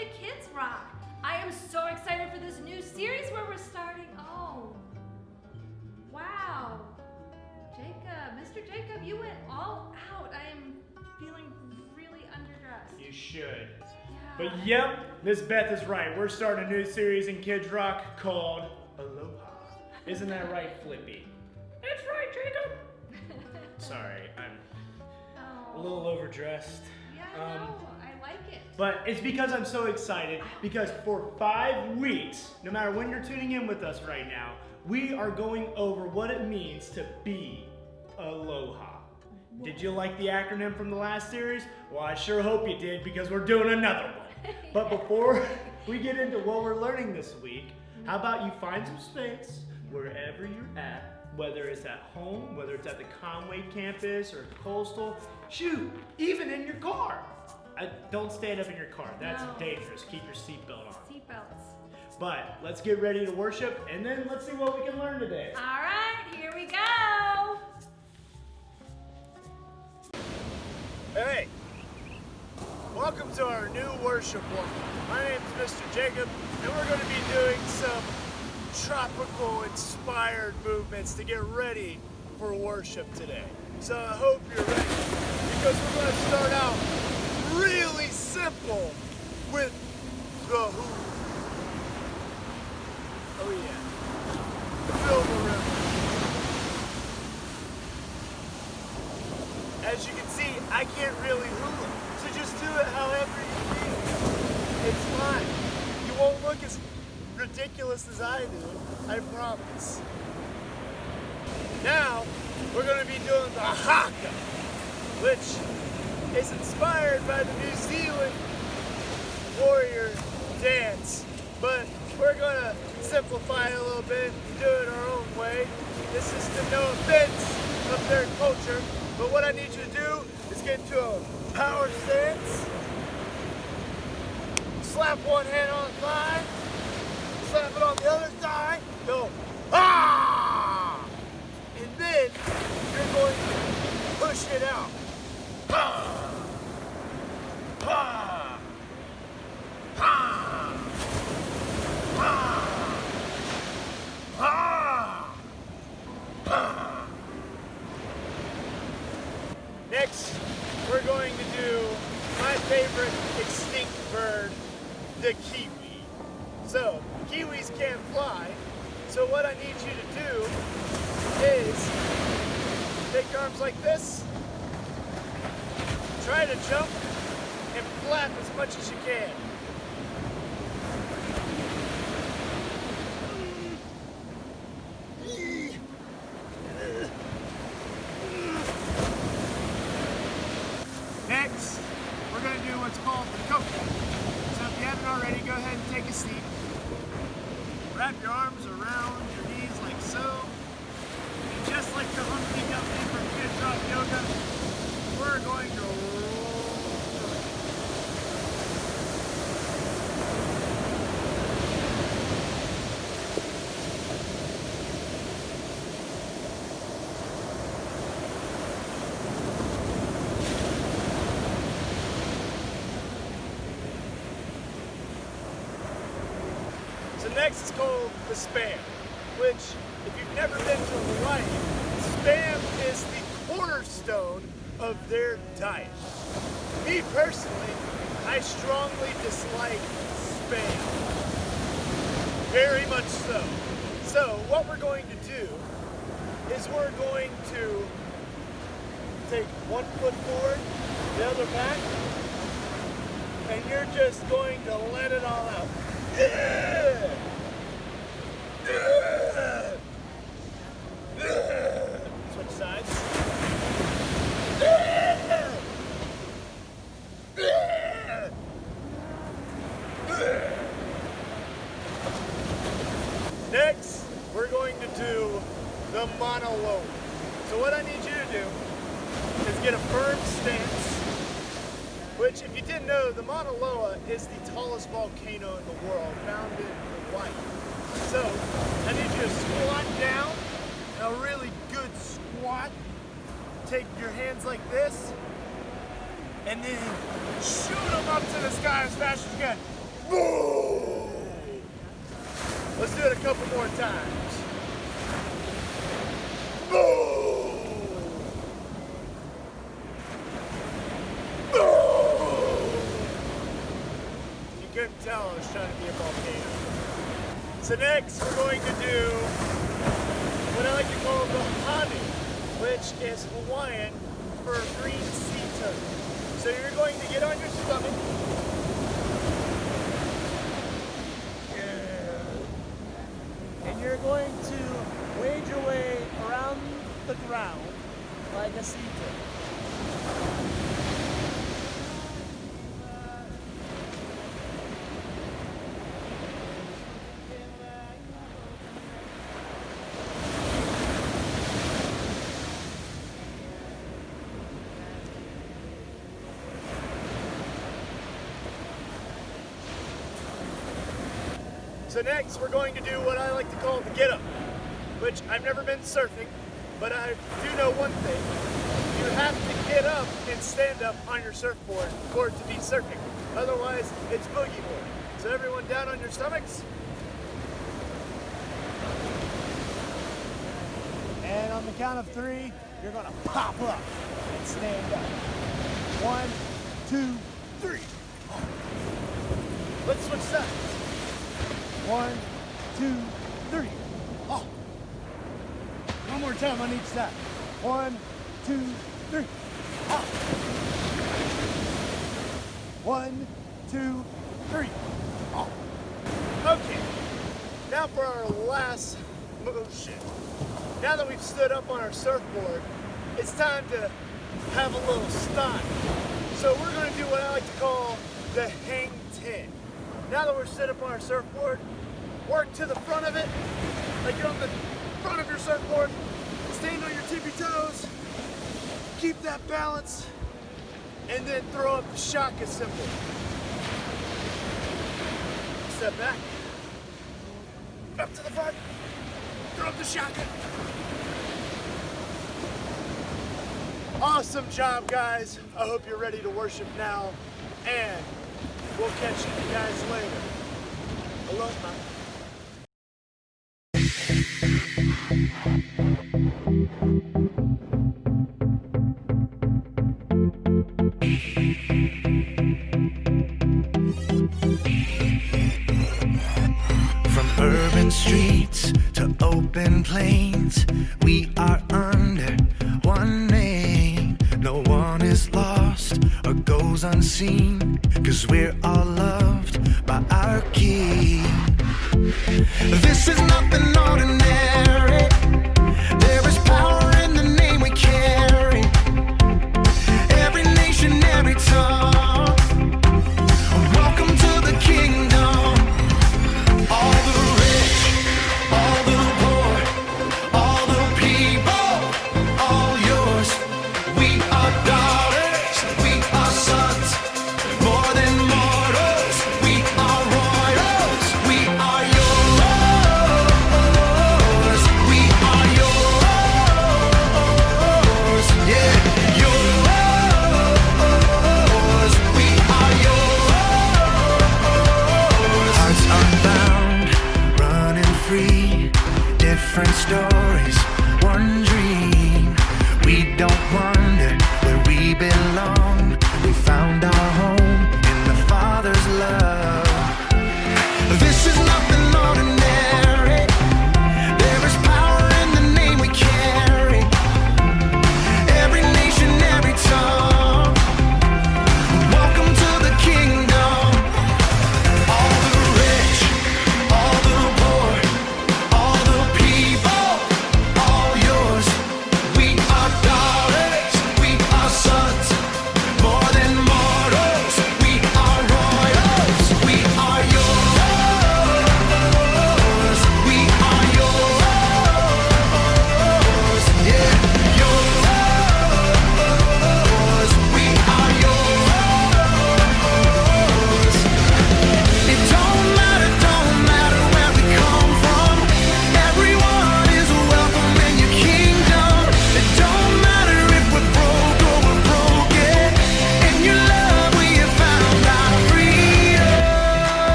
to Kids Rock. I am so excited for this new series where we're starting. Oh, wow. Jacob, Mr. Jacob, you went all out. I am feeling really underdressed. You should. Yeah. But yep, Miss Beth is right. We're starting a new series in Kids Rock called Aloha. Isn't that right, Flippy? That's right, Jacob. Sorry, I'm a little overdressed. Yeah, no, I like it. But it's because I'm so excited, because for 5 weeks, no matter when you're tuning in with us right now, we are going over what it means to be Aloha. Did you like the acronym from the last series? Well, I sure hope you did, because we're doing another one. But before we get into what we're learning this week, how about you find some space wherever you're at, whether it's at home, whether it's at the Conway campus or Coastal, shoot, even in your car. Don't stand up in your car. That's dangerous. Keep your seatbelt on. Seatbelts. But let's get ready to worship, and then let's see what we can learn today. All right, here we go. Hey, welcome to our new worship one. My name is Mr. Jacob, and we're going to be doing some tropical inspired movements to get ready for worship today. So I hope you're ready, because we're going to start out really simple with the who. Oh yeah, fill the river. As you can see, I can't really hula, so just do it however you feel. It's fine. You won't look as ridiculous as I do, I promise. Now, we're going to be doing the haka, which is inspired by the New Zealand warrior dance, but we're going to simplify it a little bit and do it our own way. This is to no offense of their culture, but what I need you to do is get into a power stance, slap one hand on the thigh, slap it on the other thigh, go, ah! And then you're going to push it out. Ha! Ha! Ha! Ha! Ha! Ha! Next, we're going to do my favorite extinct bird, the kiwi. So, kiwis can't fly, so what I need you to do is take your arms like this, try to jump, and flap as much as you can. Next, we're going to do what's called the coconut. So if you haven't already, go ahead and take a seat. Wrap your arms around your knees like so. And just like the Humpty Dumpty from Kids Rock Yoga, we're going to roll through it. So next is called the spam, which, if you've never been to Hawaii, spam is the cornerstone of their diet. Me personally, I strongly dislike spam. Very much so. So what we're going to do is we're going to take one foot forward, the other back, and you're just going to let it all out. Switch sides. Next, we're going to do the monologue. So what I need you to do is get a firm stance, which, if you didn't know, the Mauna Loa is the tallest volcano in the world, found in Hawaii. So, I need you to squat down, a really good squat. Take your hands like this, and then shoot them up to the sky as fast as you can. Boom! Let's do it a couple more times. Boom! Boom! You couldn't tell I was trying to be a volcano. So next we're going to do what I like to call the honey, which is Hawaiian for green sea turtle. So you're going to get on your stomach. And you're going to wade your way around the ground like a sea turtle. So next we're going to do what I like to call the get up, which I've never been surfing, but I do know one thing. You have to get up and stand up on your surfboard for it to be surfing. Otherwise, it's boogie board. So everyone down on your stomachs. And on the count of 3, you're gonna pop up and stand up. 1, 2, 3. Let's switch sides. 1, 2, 3. Oh. One more time on each side. 1, 2, 3. Oh. 1, 2, 3. Oh. Okay. Now for our last motion. Now that we've stood up on our surfboard, it's time to have a little style. So we're going to do what I like to call the hang 10. Now that we're stood up on our surfboard, work to the front of it, like you're on the front of your surfboard, stand on your tippy toes, keep that balance, and then throw up the shaka symbol. Step back, up to the front, throw up the shaka. Awesome job, guys. I hope you're ready to worship now, and we'll catch you guys later. Aloha. From urban streets to open plains, we are under one name. No one is lost or goes unseen, 'cause we're all loved by our King. This is nothing ordinary. There is power in the name we carry. Every nation, every tongue, welcome to the kingdom. All the rich, all the poor, all the people, all yours. We are daughters, we are sons, more than mortals. We are royals, we are yours.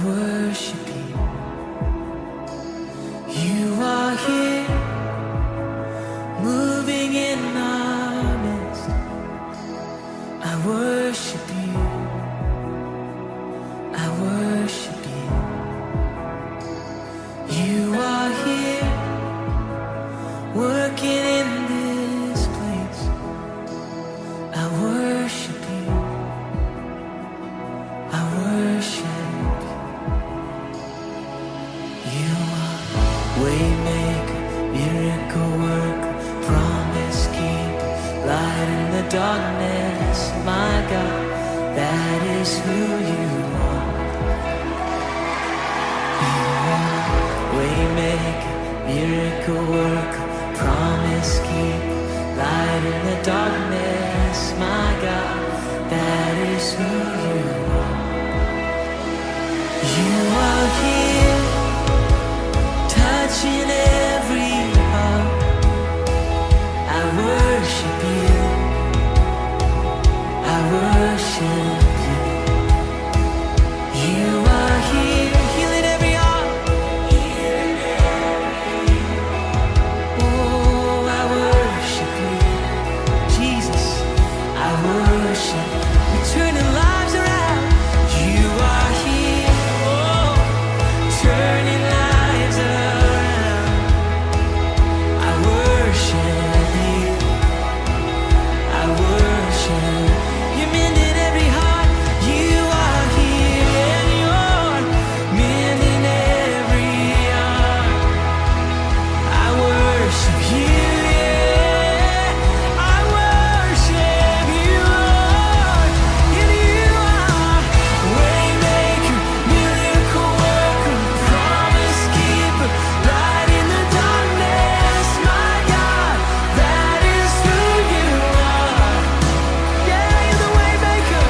worship you. You are here, moving in our midst. I worship you. I worship you. You are here, working in this place. I worship you. I worship you. You are waymaker, miracle worker, promise keeper, light in the darkness. My God, that is who you are. You are waymaker, miracle worker, promise keeper, light in the darkness. My God, that is who you are. You are here, touching every heart. I worship you. I worship you. You are here, healing every heart. Oh, I worship you, Jesus. I worship. You're turning lives around. You are here, oh, turning lives around. I worship you. I worship. You mended every heart. You are here, and you're mending every heart. I worship you, yeah. I worship you, Lord. And you are waymaker, miracle worker, promise keeper, light in the darkness. My God, that is who you are. Yeah, you're the waymaker,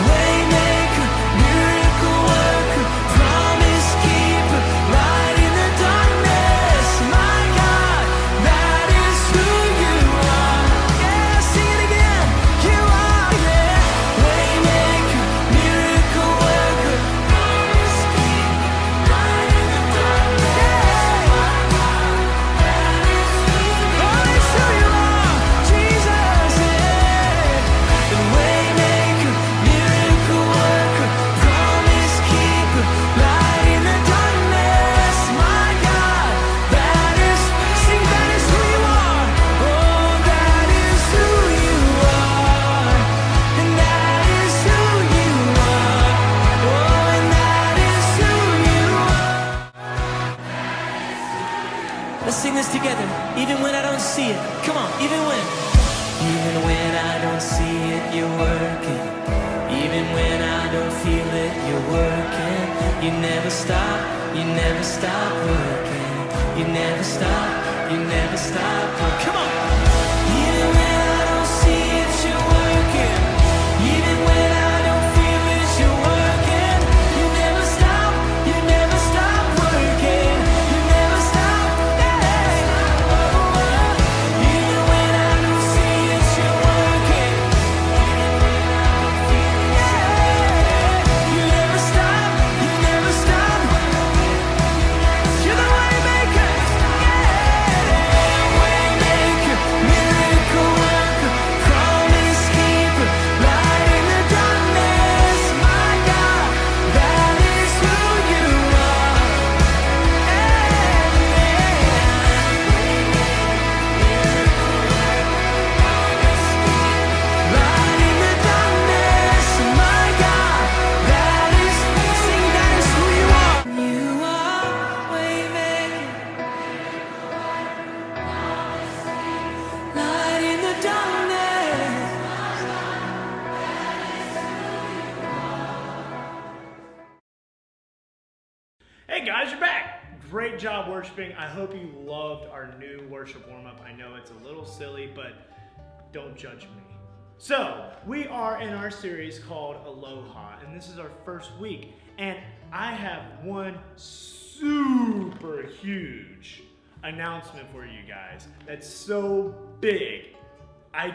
waymaker, miracle worker, promise keeper, light in the darkness. My God, that is who you are. Yeah, sing it again. You are, yeah, waymaker, miracle worker, promise keeper, light in the darkness. Oh, it's who you are, Jesus. Yeah, the waymaker, miracle worker, promise keeper, light in the darkness. My God, that is, sing, that is who you are. Oh, that is who you are. And that is who you are. Oh, and that is who you are. Let's sing this together, even when I don't see it. Come on, even when I don't see it, you're working. Even when I don't feel it, you're working. You never stop working. You never stop working. Come on. Even when I don't see it, you're working. Even when I don't feel it, you're working. You never stop working. You never stop, yeah. Oh, even when I don't see it, you're working. You never stop. You're the waymaker, yeah. Waymaker, miracle worker, promise keeper, light in the darkness. My God, that is who you are. Light in the darkness. My God, that is, sing, that is who you are. You are waymaker, light in the darkness. Hey guys, you're back. Great job worshiping. I hope you loved our new worship warm-up. I know it's a little silly, but don't judge me. So, we are in our series called Aloha, and this is our first week. And I have one super huge announcement for you guys that's so big. I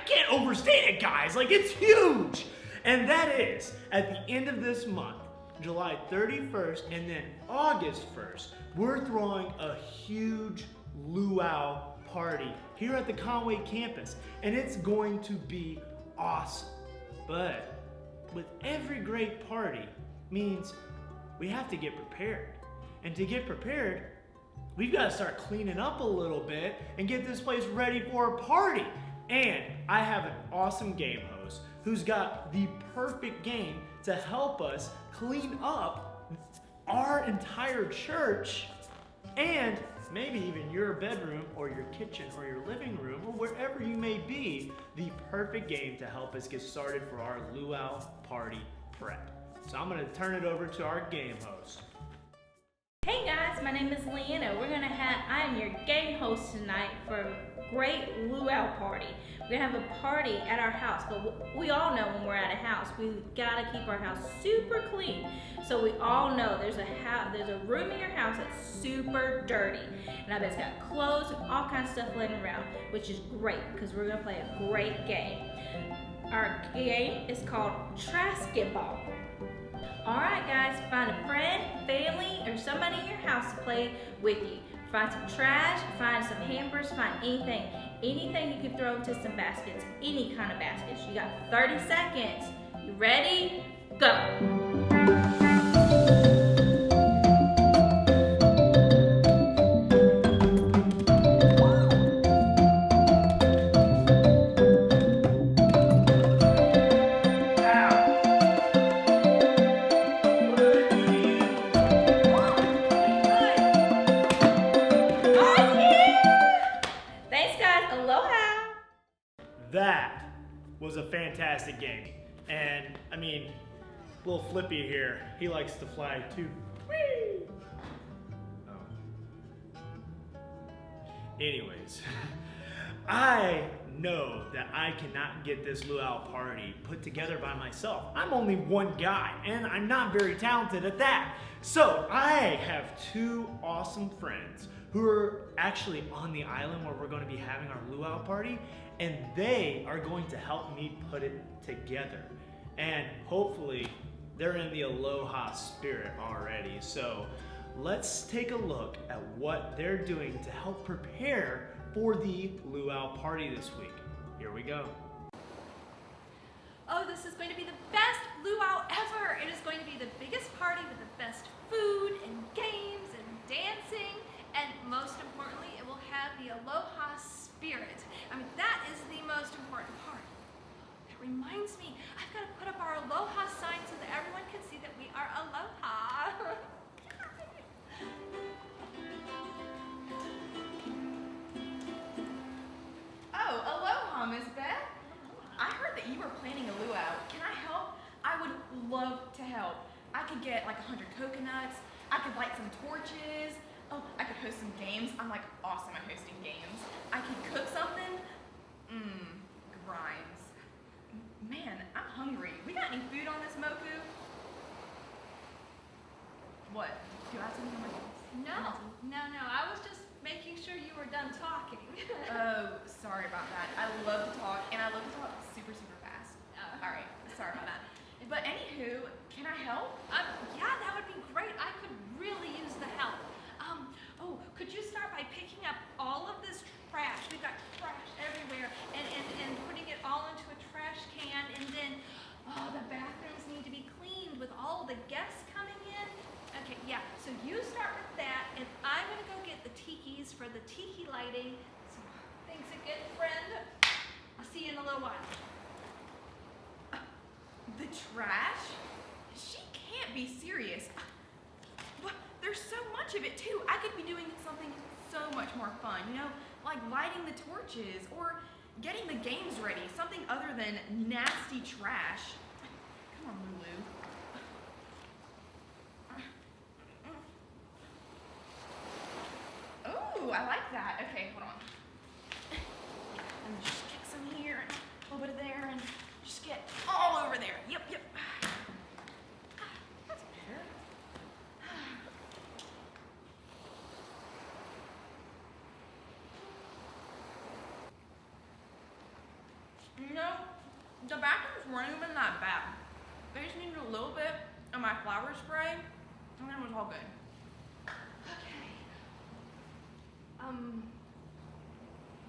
can't overstate it, guys. Like, it's huge. And that is at the end of this month, July 31st and then August 1st, we're throwing a huge luau party here at the Conway campus, and it's going to be awesome. But with every great party means we have to get prepared. And to get prepared, we've got to start cleaning up a little bit and get this place ready for a party. And I have an awesome game host who's got the perfect game to help us clean up our entire church and maybe even your bedroom or your kitchen or your living room or wherever you may be, the perfect game to help us get started for our luau party prep. So I'm gonna turn it over to our game host. Hey guys, my name is Leanna. I am your game host tonight for a great luau party. We're gonna have a party at our house, but we all know when we're at a house, we gotta keep our house super clean. So we all know there's a room in your house that's super dirty. And I bet it's got clothes and all kinds of stuff laying around, which is great because we're gonna play a great game. Our game is called Trasketball. Alright guys, find a friend, family, or somebody in your house to play with you. Find some trash, find some hampers, find anything. Anything you can throw into some baskets, any kind of baskets. You got 30 seconds. You ready? Go! Aloha! That was a fantastic game. And I mean, little Flippy here, he likes to fly too. Whee! Oh. Anyways, I know that I cannot get this luau party put together by myself. I'm only one guy, and I'm not very talented at that. So I have two awesome friends who are actually on the island where we're going to be having our luau party, and they are going to help me put it together. And hopefully they're in the Aloha spirit already. So let's take a look at what they're doing to help prepare for the luau party this week. Here we go. Oh, this is going to be the best luau ever. It is going to be the biggest party with the best food and games and dancing. And most importantly, it will have the Aloha spirit. I mean, that is the most important part. That reminds me, I've got to put up our Aloha sign so that everyone can see that we are Aloha. Oh, aloha, Miss Beth. I heard that you were planning a luau. Can I help? I would love to help. I could get like 100 coconuts. I could light some torches. Oh, I could host some games. I'm like awesome at hosting games. I could cook something. Grimes. Man, I'm hungry. We got any food on this Moku? What? Do I have something on my face? No. I was just making sure you were done talking. Oh, sorry about that. I love to talk, and I love to talk super, super fast. All right, sorry about that. But anywho, can I help? Yeah, that would be great. I could really use the help. Could you start by picking up all of this trash? We've got trash everywhere, and putting it all into a trash can, and then, the bathrooms need to be cleaned with all the guests coming in. Okay, yeah, so you start with that, and I'm gonna go get the tikis for the tiki lighting. So, thanks again, friend. I'll see you in a little while. The trash? She can't be serious. But there's so much of it too. I could be doing something so much more fun, like lighting the torches or getting the games ready, something other than nasty trash. Come on, Lulu. Oh, I like that. Okay, hold on. Let me just get some here and a little bit of there and just get all over there. Yep. That's better. The bathrooms weren't even that bad. little bit of my flour spray, and then it was all good. Okay.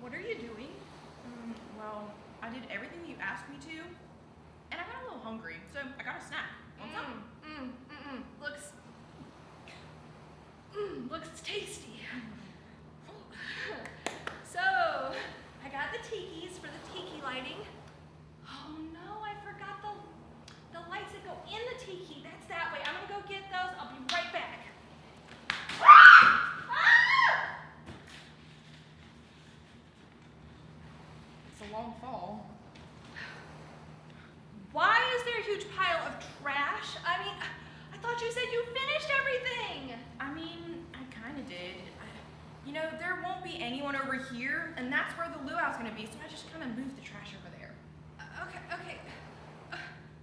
What are you doing? Well, I did everything you asked me to, and I got a little hungry, so I got a snack. Want some? Looks tasty. So, I got the tikis for the tiki lighting. Oh no, I forgot the lights that go in the tiki. That's that way. I'm gonna go get those. I'll be right back. It's a long fall. Why is there a huge pile of trash? I mean, I thought you said you finished everything. I mean, I kind of did. There won't be anyone over here, and that's where the luau's gonna be, so I just kind of moved the trash over there. Okay.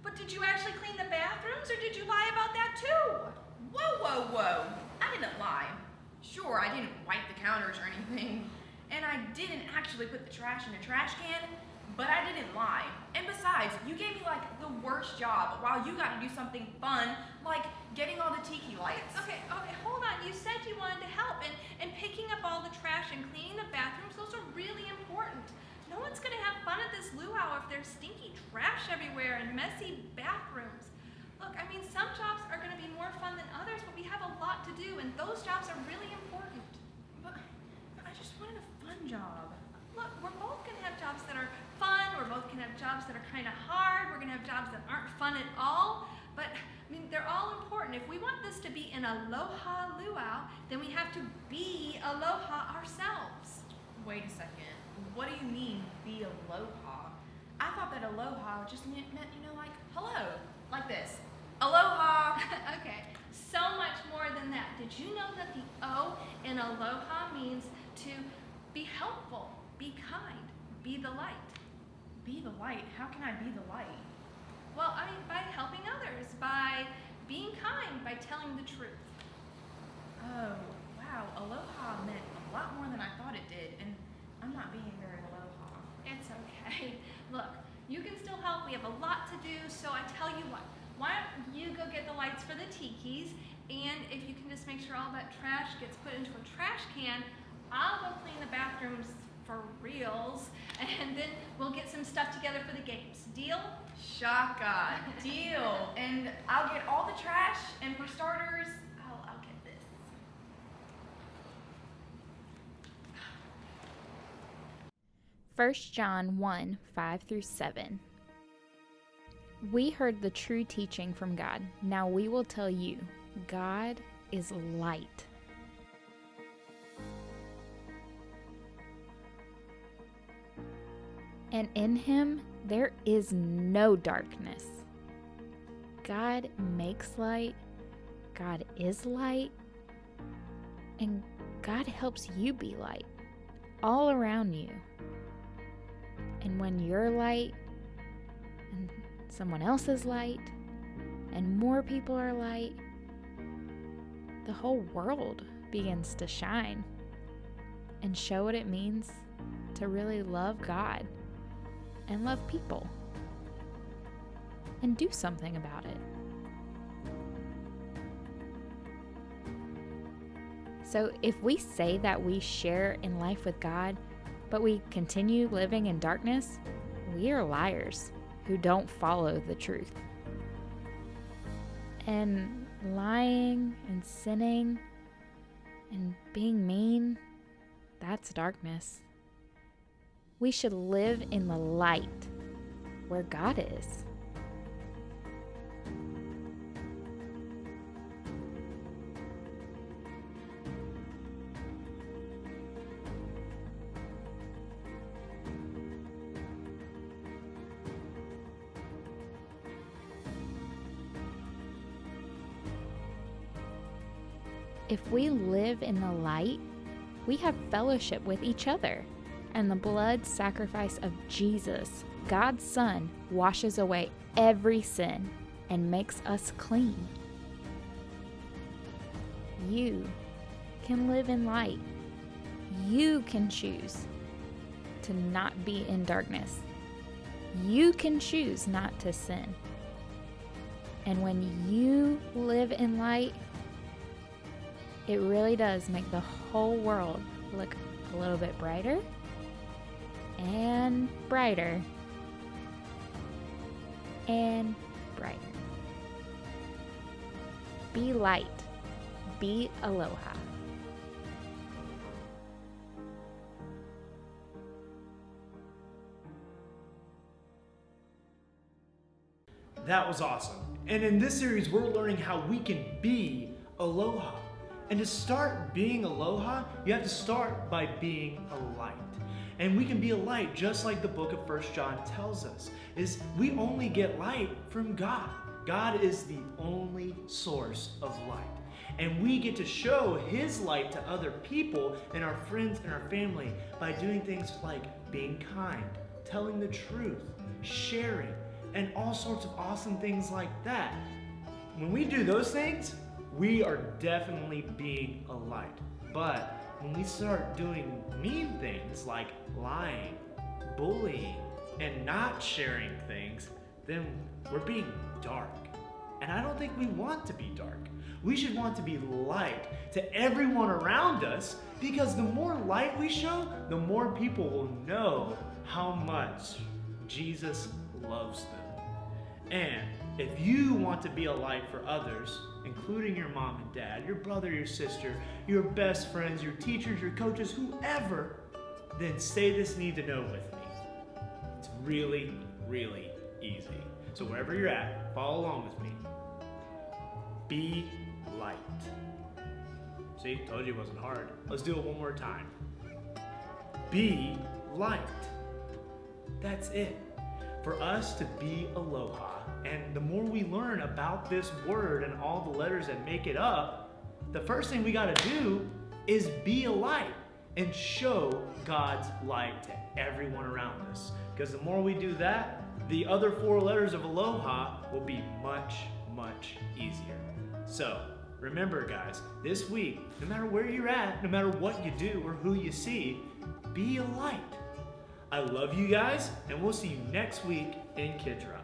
But did you actually clean the bathrooms, or did you lie about that too? Whoa. I didn't lie. Sure, I didn't wipe the counters or anything, and I didn't actually put the trash in a trash can, but I didn't lie. And besides, you gave me like the worst job while you got to do something fun, like getting all the tiki lights. Okay, hold on. You said you wanted to help, and picking up all the trash and cleaning the bathrooms, those are really important. No one's gonna have fun at this luau if there's stinky trash everywhere and messy bathrooms. Look, I mean, some jobs are gonna be more fun than others, but we have a lot to do, and those jobs are really important. But I just wanted a fun job. Look, we're both gonna have jobs that are fun, we're both gonna have jobs that are kind of hard, we're gonna have jobs that aren't fun at all, but I mean, they're all important. If we want this to be an Aloha luau, then we have to be Aloha ourselves. Wait a second. What do you mean, be aloha? I thought that aloha just meant, like, hello, like this. Aloha! Okay, so much more than that. Did you know that the O in Aloha means to be helpful, be kind, be the light? Be the light? How can I be the light? Well, I mean, by helping others, by being kind, by telling the truth. Oh, wow. Aloha meant a lot more than I thought it did, and I'm not being very aloha. It's okay. Look, you can still help. We have a lot to do, so I tell you what. Why don't you go get the lights for the tikis, and if you can just make sure all that trash gets put into a trash can, I'll go clean the bathrooms for reals, and then we'll get some stuff together for the games. Deal? Shaka, deal. And I'll get all the trash, and for starters, I'll get this. First John 1, 5-7. We heard the true teaching from God. Now we will tell you, God is light. And in him there is no darkness. God makes light, God is light, and God helps you be light all around you. And when you're light, and someone else is light, and more people are light, the whole world begins to shine and show what it means to really love God and love people and do something about it. So if we say that we share in life with God, but we continue living in darkness, we are liars who don't follow the truth. And lying and sinning and being mean, that's darkness. We should live in the light where God is. If we live in the light, we have fellowship with each other, and the blood sacrifice of Jesus, God's Son, washes away every sin and makes us clean. You can live in light. You can choose to not be in darkness. You can choose not to sin. And when you live in light, it really does make the whole world look a little bit brighter and brighter and brighter. Be light. Be aloha. That was awesome. And in this series, we're learning how we can be aloha. And to start being aloha, you have to start by being a light. And we can be a light just like the book of 1 John tells us, is we only get light from God. God is the only source of light. And we get to show His light to other people and our friends and our family by doing things like being kind, telling the truth, sharing, and all sorts of awesome things like that. When we do those things, we are definitely being a light. But when we start doing mean things like lying, bullying, and not sharing things, then we're being dark. And I don't think we want to be dark. We should want to be light to everyone around us, because the more light we show, the more people will know how much Jesus loves them. And if you want to be a light for others, including your mom and dad, your brother, your sister, your best friends, your teachers, your coaches, whoever, then say this need to know with me. It's really, really easy. So wherever you're at, follow along with me. Be light. See, told you it wasn't hard. Let's do it one more time. Be light. That's it. For us to be aloha, and the more we learn about this word and all the letters that make it up, the first thing we got to do is be a light and show God's light to everyone around us. Because the more we do that, the other 4 letters of aloha will be much, much easier. So remember, guys, this week, no matter where you're at, no matter what you do or who you see, be a light. I love you guys, and we'll see you next week in Kids Rock.